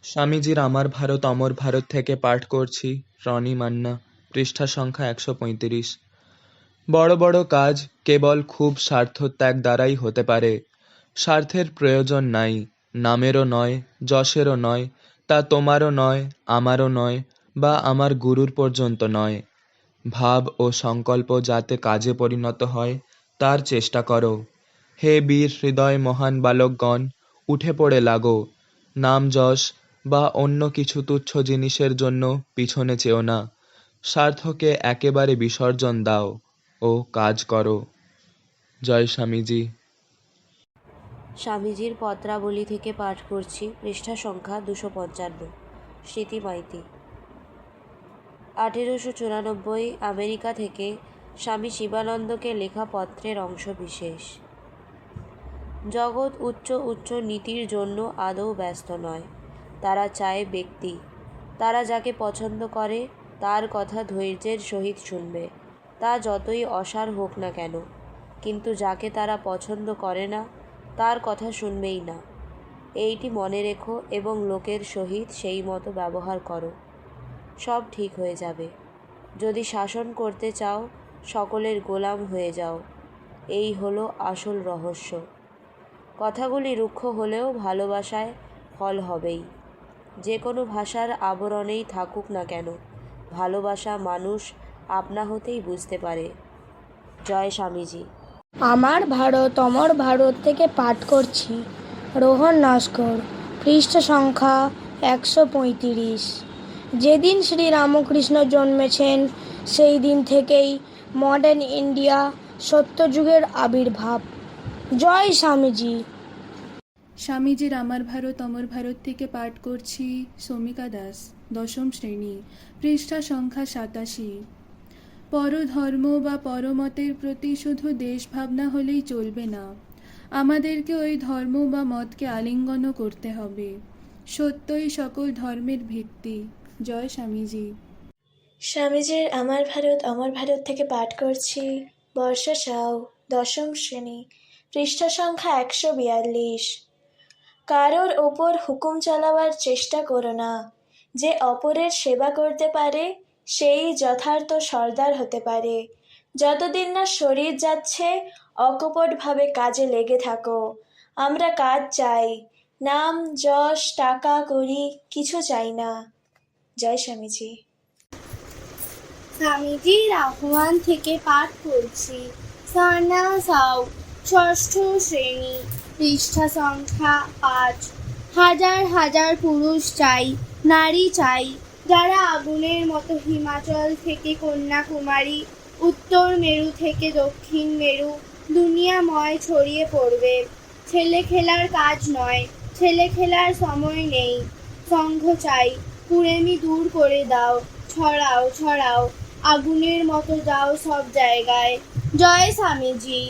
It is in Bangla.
স্বামীজির আমার ভারত অমর ভারত থেকে পাঠ করছি রনি মান্না, পৃষ্ঠা সংখ্যা 135। বড় বড় কাজ কেবল খুব স্বার্থত্যাগ দ্বারাই হতে পারে। স্বার্থের প্রয়োজন নাই, নামেরও নয়, যশেরও নয়, তা তোমারও নয়, আমারও নয়, বা আমার গুরুর পর্যন্ত নয়। ভাব ও সংকল্প যাতে কাজে পরিণত হয় তার চেষ্টা করো। হে বীর হৃদয় মহান বালকগণ, উঠে পড়ে লাগো। নাম যশ বা অন্য কিছু তুচ্ছ জিনিসের জন্য পিছনে চেও না। স্বার্থকে একেবারে বিসর্জন দাও ও কাজ করো। জয় স্বামীজি। স্বামীজির পত্রাবলী থেকে পাঠ করছি পৃষ্ঠা সংখ্যা 255। স্মৃতি মাইতি। 1894 আমেরিকা থেকে স্বামী শিবানন্দকে লেখা পত্রের অংশ বিশেষ। জগৎ উচ্চ উচ্চ নীতির জন্য আদৌ ব্যস্ত নয়। তারা চায় ব্যক্তি। তারা যাকে পছন্দ করে তার কথা ধৈর্যের সহিত শুনবে, তা যতই অসার হোক না কেন। কিন্তু যাকে তারা পছন্দ করে না তার কথা শুনবেই না। এইটি মনে রেখো এবং লোকের সহিত সেই মতো ব্যবহার করো, সব ঠিক হয়ে যাবে। যদি শাসন করতে চাও সকলের গোলাম হয়ে যাও, এই হলো আসল রহস্য। কথাগুলি রুক্ষ হলেও ভালোবাসায় ফল হবেই। যে কোনো ভাষার আবরণেই থাকুক না কেন, ভালোবাসা মানুষ আপনা হতেই বুঝতে পারে। জয় স্বামীজি। আমার ভারত অমর ভারত থেকে পাঠ করছি রোহন নস্কর, পৃষ্ঠা সংখ্যা 135। যেদিন শ্রীরামকৃষ্ণ জন্মেছেন সেই দিন থেকেই মডার্ন ইন্ডিয়া সত্যযুগের আবির্ভাব। জয় স্বামীজি। স্বামীজির আমার ভারত অমর ভারত থেকে পাঠ করছি সৌমিকা দাস, দশম শ্রেণী, পৃষ্ঠা সংখ্যা 87। পরধর্ম বা পরমতের প্রতি শুধু দেশভাবনা হলেই চলবে না, আমাদেরকে ওই ধর্ম বা মতকে আলিঙ্গনও করতে হবে। সত্যই সকল ধর্মের ভিত্তি। জয় স্বামীজি। স্বামীজির আমার ভারত অমর ভারত থেকে পাঠ করছি বর্ষা সাউ, দশম শ্রেণী, পৃষ্ঠা সংখ্যা 142। কারোর ওপর হুকুম চালাবার চেষ্টা করো না। যে অপরের সেবা করতে পারে সেই যথার্থ সর্দার হতে পারে। যতদিন না শরীর যাচ্ছে অকপটভাবে কাজে লেগে থাকো। আমরা কাজ চাই, নাম যশ টাকা কড়ি কিছু চাই না। জয় স্বামীজি। স্বামীজির আহ্বান থেকে পাঠ করছি সান্না সাউ, ষষ্ঠ শ্রেণী, পৃষ্ঠা সংখ্যা 5। হাজার হাজার পুরুষ চাই, নারী চাই, যারা আগুনের মতো হিমাচল থেকে কন্যাকুমারী, উত্তর মেরু থেকে দক্ষিণ মেরু দুনিয়াময় ছড়িয়ে পড়বে। ছেলে খেলার কাজ নয়, ছেলে খেলার সময় নেই। সংঘ চাই, কুড়েমি দূর করে দাও, ছড়াও ছড়াও, আগুনের মতো যাও সব জায়গায়। জয় স্বামীজি।